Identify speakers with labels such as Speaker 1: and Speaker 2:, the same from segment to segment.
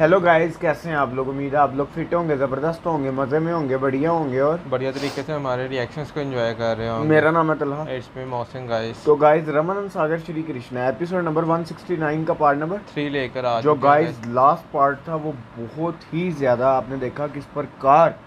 Speaker 1: Hello guys, कैसे हैं आप लोग। उम्मीद है आप लोग फिट होंगे, ज़बरदस्त होंगे, मज़े में होंगे, बढ़िया होंगे और
Speaker 2: बढ़िया तरीके से हमारे रिएक्शंस को एंजॉय कर रहे हो।
Speaker 1: मेरा नाम है Talha.
Speaker 2: It's me Mohsin guys.
Speaker 1: तो गाइस, रमन सागर श्री कृष्णा एपिसोड नंबर 169 का पार्ट नंबर
Speaker 2: 3 लेकर आ
Speaker 1: जो
Speaker 2: चुके हैं
Speaker 1: गाइस लास्ट पार्ट था वो बहुत ही ज़्यादा आपने देखा किस प्रकार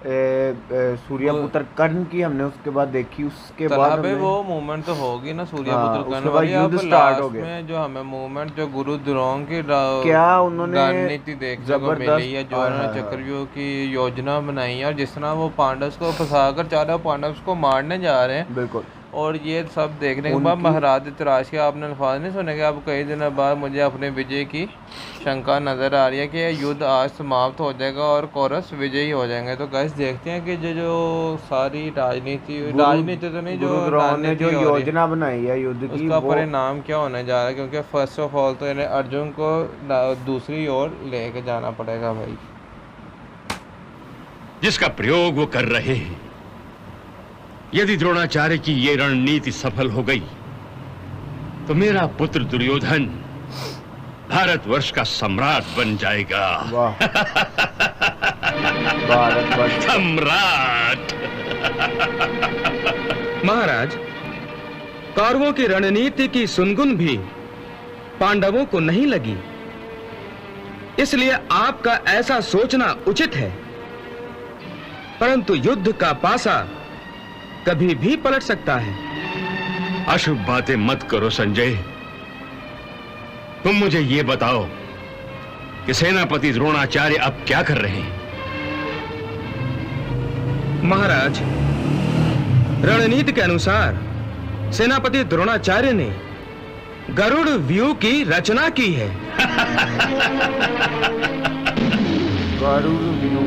Speaker 1: सूर्यपुत्र कर्ण की हमने उसके बाद देखी। उसके बाद
Speaker 2: तलहा पे
Speaker 1: हमने
Speaker 2: वो मूवमेंट तो होगी ना सूर्यपुत्र
Speaker 1: उसके
Speaker 2: कर्ण
Speaker 1: बाद
Speaker 2: वाली।
Speaker 1: युद्ध
Speaker 2: अब
Speaker 1: स्टार्ट हो
Speaker 2: लास्ट
Speaker 1: गया।
Speaker 2: में जो हमें मूवमेंट जो गुरु द्रोण की
Speaker 1: क्या उन्होंने
Speaker 2: रणनीति देखने को मिली है, जो उन्होंने चक्रव्यूह की योजना बनाई है और जिस तरह वो पांडवों को फंसाकर चारों पांडवों को मारने जा रहे हैं।
Speaker 1: बिल्कुल।
Speaker 2: और ये सब देखने के बाद महाराज धृतराष्ट्र के आपने अल्फाज नहीं सुने कि अब कई दिनों बाद मुझे अपने विजय की शंका नज़र आ रही है कि युद्ध आज समाप्त हो जाएगा और कौरव विजयी हो जाएंगे। तो गाइस देखते हैं कि जो सारी राजनीति तो नहीं, जो
Speaker 1: ने जो योजना बनाई है युद्ध की
Speaker 2: उसका परिणाम क्या होने जा रहा है, क्योंकि फर्स्ट ऑफ ऑल तो इन्हें अर्जुन को दूसरी ओर लेके जाना पड़ेगा भाई,
Speaker 3: जिसका प्रयोग वो कर रहे हैं। यदि द्रोणाचार्य की ये रणनीति सफल हो गई तो मेरा पुत्र दुर्योधन भारतवर्ष का सम्राट बन जाएगा।
Speaker 1: वाह। भारतवर्ष
Speaker 3: सम्राट।
Speaker 4: महाराज, कौरवों की रणनीति की सुनगुन भी पांडवों को नहीं लगी, इसलिए आपका ऐसा सोचना उचित है। परंतु युद्ध का पासा कभी भी पलट सकता है।
Speaker 3: अशुभ बातें मत करो संजय। तुम मुझे ये बताओ कि सेनापति द्रोणाचार्य अब क्या कर रहे हैं।
Speaker 4: महाराज, रणनीति के अनुसार सेनापति द्रोणाचार्य ने गरुड़ व्यूह की रचना की है।
Speaker 1: गरुड़ व्यूह,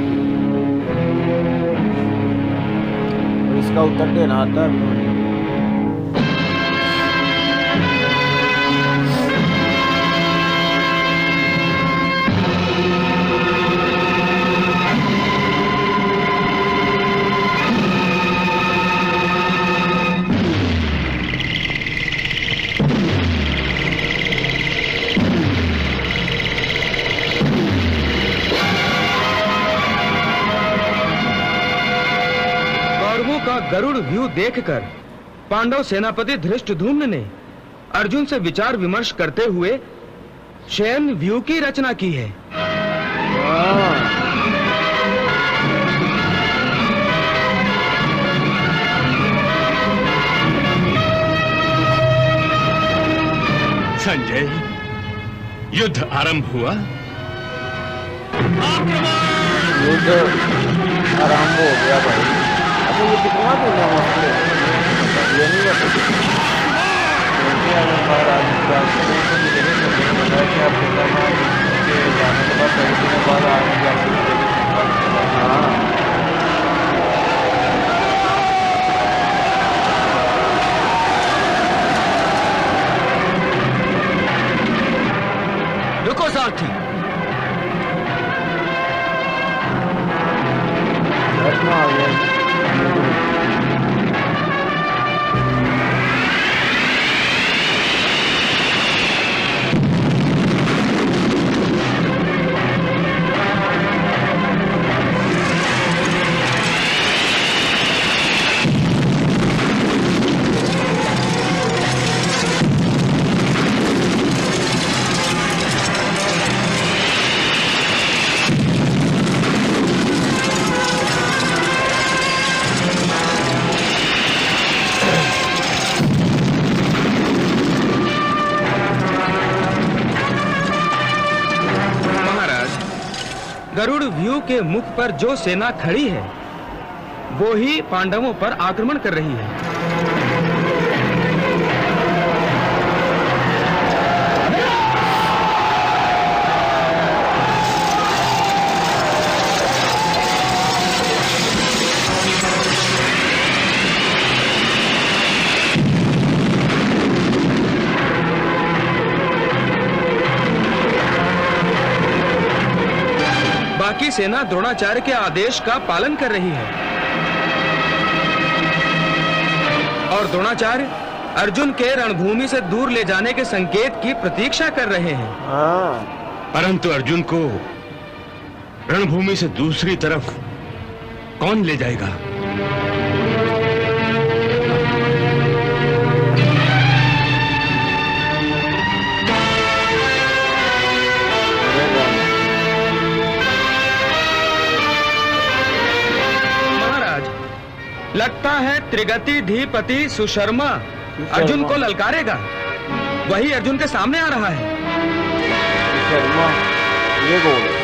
Speaker 1: इसका उत्तर देना आता है।
Speaker 4: गरुड़ व्यू देखकर पांडव सेनापति धृष्टद्युम्न ने अर्जुन से विचार विमर्श करते हुए शयन व्यू की रचना की है।
Speaker 3: संजय, युद्ध आरंभ हुआ।
Speaker 1: युद्ध आरंभ हो गया भाई। अब ये कितना दूर है ये नहीं बता क्योंकि अगर महाराज से मिलेंगे तो मुझे पता है कि आप केदारनाथ के जाने के बाद कई दिनों बाद आएंगे आपको मिलेंगे। हाँ,
Speaker 4: रुको सारथी।
Speaker 1: घटना आ गया।
Speaker 4: गरुड़ व्यू के मुख पर जो सेना खड़ी है वो ही पांडवों पर आक्रमण कर रही है। बाकी सेना द्रोणाचार्य के आदेश का पालन कर रही है और द्रोणाचार्य अर्जुन के रणभूमि से दूर ले जाने के संकेत की प्रतीक्षा कर रहे हैं।
Speaker 3: परंतु अर्जुन को रणभूमि से दूसरी तरफ कौन ले जाएगा?
Speaker 4: महाराज, लगता है त्रिगति धीपति सुशर्मा अर्जुन को ललकारेगा। वही अर्जुन के सामने आ रहा है।
Speaker 1: शर्मा ये गोल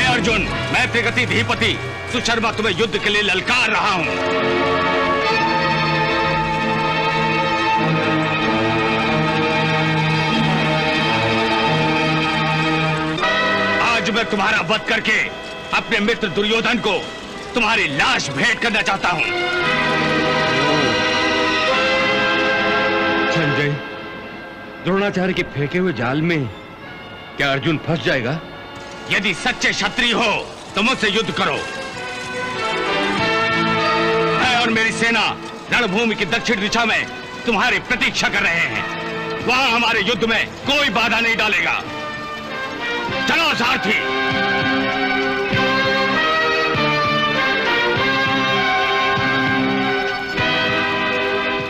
Speaker 3: अर्जुन, मैं त्रिगति धीपति सुशर्मा तुम्हें युद्ध के लिए ललकार रहा हूं। आज मैं तुम्हारा वध करके अपने मित्र दुर्योधन को तुम्हारी लाश भेंट करना चाहता हूं। संजय, द्रोणाचार्य के फेंके हुए जाल में क्या अर्जुन फंस जाएगा? यदि सच्चे क्षत्रिय हो तो मुझसे युद्ध करो। मैं और मेरी सेना रणभूमि की दक्षिण दिशा में तुम्हारी प्रतीक्षा कर रहे हैं। वहां हमारे युद्ध में कोई बाधा नहीं डालेगा। चलो सारथी।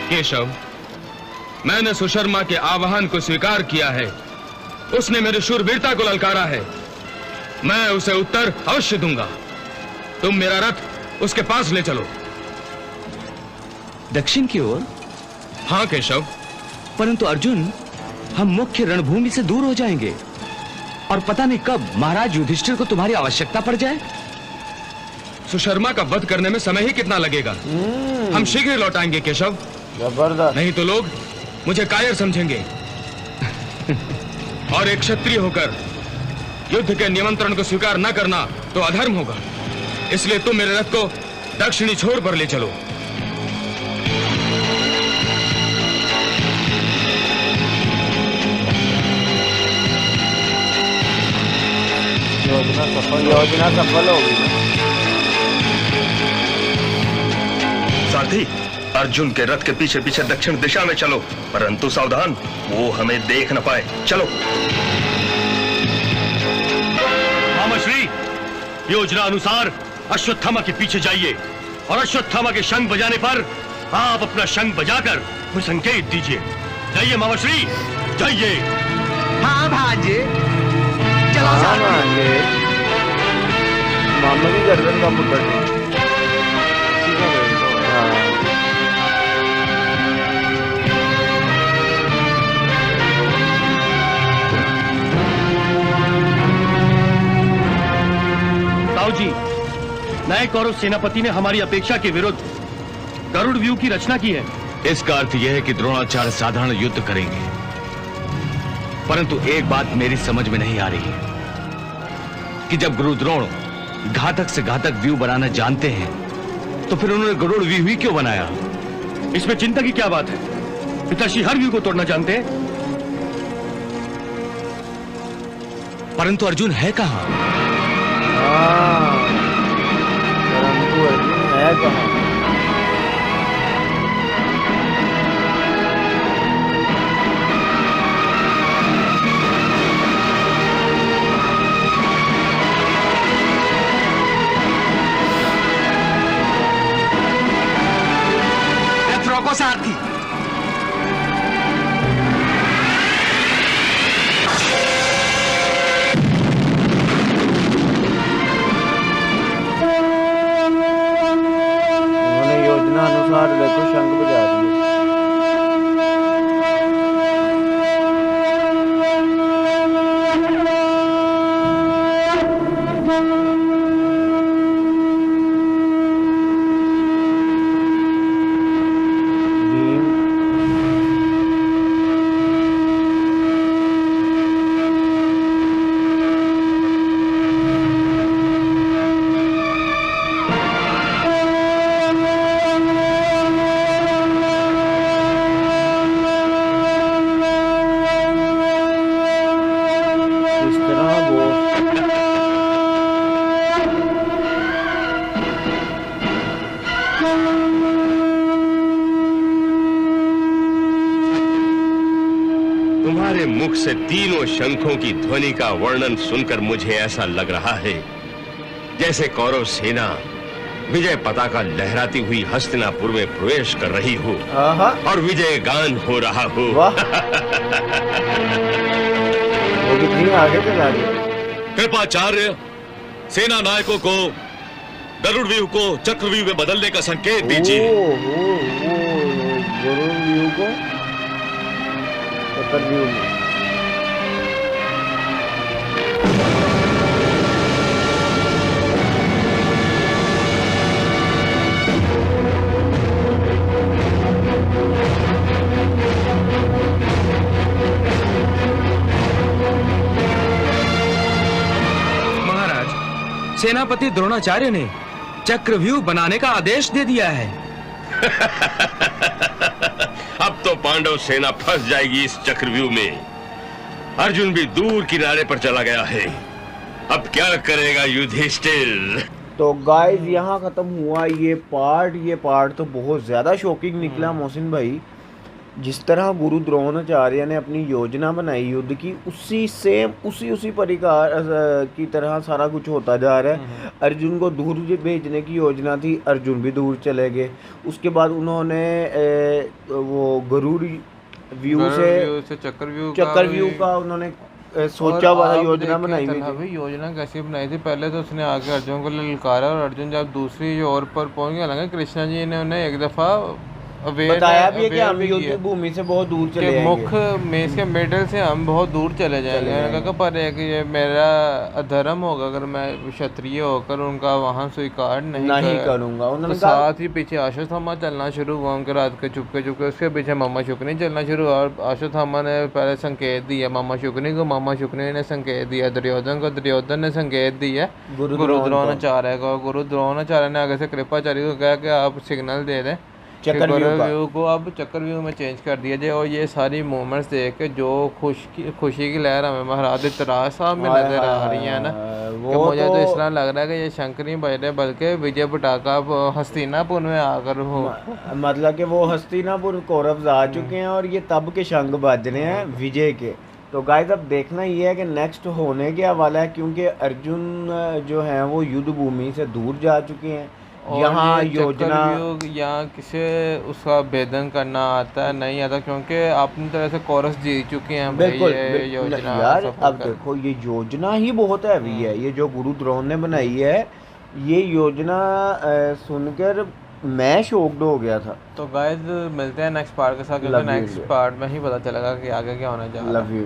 Speaker 4: केशव, मैंने सुशर्मा के आह्वान को स्वीकार किया है। उसने मेरी शूरवीरता को ललकारा है। मैं उसे उत्तर अवश्य दूंगा। तुम मेरा रथ उसके पास ले चलो।
Speaker 5: दक्षिण की ओर?
Speaker 4: हाँ केशव।
Speaker 5: परंतु अर्जुन, हम मुख्य रणभूमि से दूर हो जाएंगे और पता नहीं कब महाराज युधिष्ठिर को तुम्हारी आवश्यकता पड़ जाए।
Speaker 4: सुशर्मा का वध करने में समय ही कितना लगेगा। हम शीघ्र लौट आएंगे केशव।
Speaker 1: जबरदस्त।
Speaker 4: नहीं तो लोग मुझे कायर समझेंगे और एक क्षत्रिय होकर युद्ध के निमंत्रण को स्वीकार न करना तो अधर्म होगा। इसलिए तुम मेरे रथ को दक्षिणी छोर पर ले चलो।
Speaker 1: योजना सफल होगी।
Speaker 6: सारथी, अर्जुन के रथ के पीछे पीछे दक्षिण दिशा में चलो, परंतु सावधान, वो हमें देख न पाए। चलो।
Speaker 3: मामाश्री, योजना अनुसार अश्वत्थामा के पीछे जाइए और अश्वत्थामा के शंख बजाने पर आप अपना शंख बजाकर मुझे संकेत दीजिए। जाइए मामाश्री, जाइए।
Speaker 5: हाँ भांजे, चलो
Speaker 1: हाँ
Speaker 5: साथ में।
Speaker 1: मांगे मामा की गर्दन का मुद्दा नहीं। हाँ
Speaker 7: साहु जी, नए कौरव सेनापति ने हमारी अपेक्षा के विरुद्ध गरुड़ व्यू की रचना की है।
Speaker 8: इसका अर्थ यह है कि द्रोणाचार्य साधारण युद्ध करेंगे। परंतु एक बात मेरी समझ में नहीं आ रही है कि जब गुरु द्रोण घातक से घातक व्यू बनाना जानते हैं तो फिर उन्होंने गरुड़ व्यू ही क्यों बनाया?
Speaker 7: इसमें चिंता की क्या बात है? पिताश्री हर व्यू को तोड़ना जानते हैं।
Speaker 8: परंतु अर्जुन है कहां?
Speaker 1: परंतु अर्जुन है कहाँ?
Speaker 5: रथ रोको सारथी।
Speaker 3: से तीनों शंखों की ध्वनि का वर्णन सुनकर मुझे ऐसा लग रहा है जैसे कौरव सेना विजय पताका लहराती हुई हस्तिनापुर में प्रवेश कर रही हो और विजय गान हो रहा हो।
Speaker 1: वाह वो कितनी आगे चला गया।
Speaker 8: कृपाचार्य, सेना नायकों को गरुड़ व्यूह को चक्रव्यूह में बदलने का संकेत दीजिए।
Speaker 1: गरुड़ व्यूह को चक्रव्यूह में।
Speaker 4: सेनापति द्रोणाचार्य ने चक्रव्यूह बनाने का आदेश दे दिया है।
Speaker 3: अब तो पांडव सेना फंस जाएगी इस चक्रव्यूह में। अर्जुन भी दूर किनारे पर चला गया है। अब क्या करेगा युधिष्ठिर?
Speaker 1: तो गाइस यहाँ खत्म हुआ ये पार्ट तो बहुत ज़्यादा शॉकिंग निकला मोहसिन भाई। जिस तरह गुरु द्रोणाचार्य ने अपनी योजना बनाई युद्ध की, उसी परिकार की तरह सारा कुछ होता जा रहा है। अर्जुन को दूर भेजने की योजना थी, अर्जुन भी दूर चले गए। उसके बाद उन्होंने वो गरुड़ व्यू से चक्रव्यूह का उन्होंने सोचा हुआ योजना बनाई हुई थी।
Speaker 2: योजना कैसी बनाई थी? पहले तो उसने आके अर्जुन को ललकारा और अर्जुन जब दूसरी ओर पर पहुंच गया, हालांकि कृष्णा जी ने उन्हें एक दफा
Speaker 1: बताया भी है कि हम युद्ध भूमि से बहुत दूर चले जाएंगे,
Speaker 2: मुख्य मेष के मिडल से हम बहुत दूर चले जाएंगे। मैंने कहा पर है कि ये मेरा अधर्म होगा अगर मैं क्षत्रिय होकर उनका वहाँ स्वीकार नहीं
Speaker 1: करूँगा। उन्होंने
Speaker 2: साथ ही पीछे अश्वत्थामा चलना शुरू हुआ उनके रात के चुपके उसके पीछे मामा शुक्नी चलना शुरू हुआ। और अश्वत्थामा ने पहले संकेत दिया मामा शुक्नी को, मामा शुक्नी ने संकेत दिया दुर्योधन को, दुर्योधन ने संकेत दिया गुरु द्रोणाचार्य को। गुरु द्रोणाचार्य ने आगे से कृपाचार्य को कहा कि आप सिग्नल दे दें चक्रव्यूह को अब चक्रव्यूह में चेंज कर दिया जाए। और ये सारी मूवमेंट्स देख के जो खुशी की लहर हमें महाराज धृतराष्ट्र साहब में नजर आ रही है ना, कि मुझे तो इस तरह लग रहा है कि ये शंख नहीं बज रहे बल्कि विजय पटाखा हस्तिनापुर में आकर हो,
Speaker 1: मतलब कि वो हस्तिनापुर कौरव आ चुके हैं और ये तब के शंख बज रहे हैं विजय के। तो गाइस अब देखना ये है कि नेक्स्ट होने क्या वाला है, क्योंकि अर्जुन जो है वो युद्ध भूमि से दूर जा चुके हैं। यहाँ योजना
Speaker 2: यहाँ किसे उसका भेदन करना आता है नहीं आता, क्योंकि अपनी तरह से कोरस जीत चुके हैं।
Speaker 1: बिल्कुल
Speaker 2: योजना
Speaker 1: यार अब देखो ये योजना ही बहुत हैवी है। ये जो गुरु द्रोण ने बनाई है ये योजना सुनकर मैं शॉक्ड हो गया था।
Speaker 2: तो गाइस मिलते हैं नेक्स्ट पार्ट के साथ, क्योंकि नेक्स्ट पार्ट में ही पता चलेगा कि आगे क्या होना चाहिए।
Speaker 1: Love you.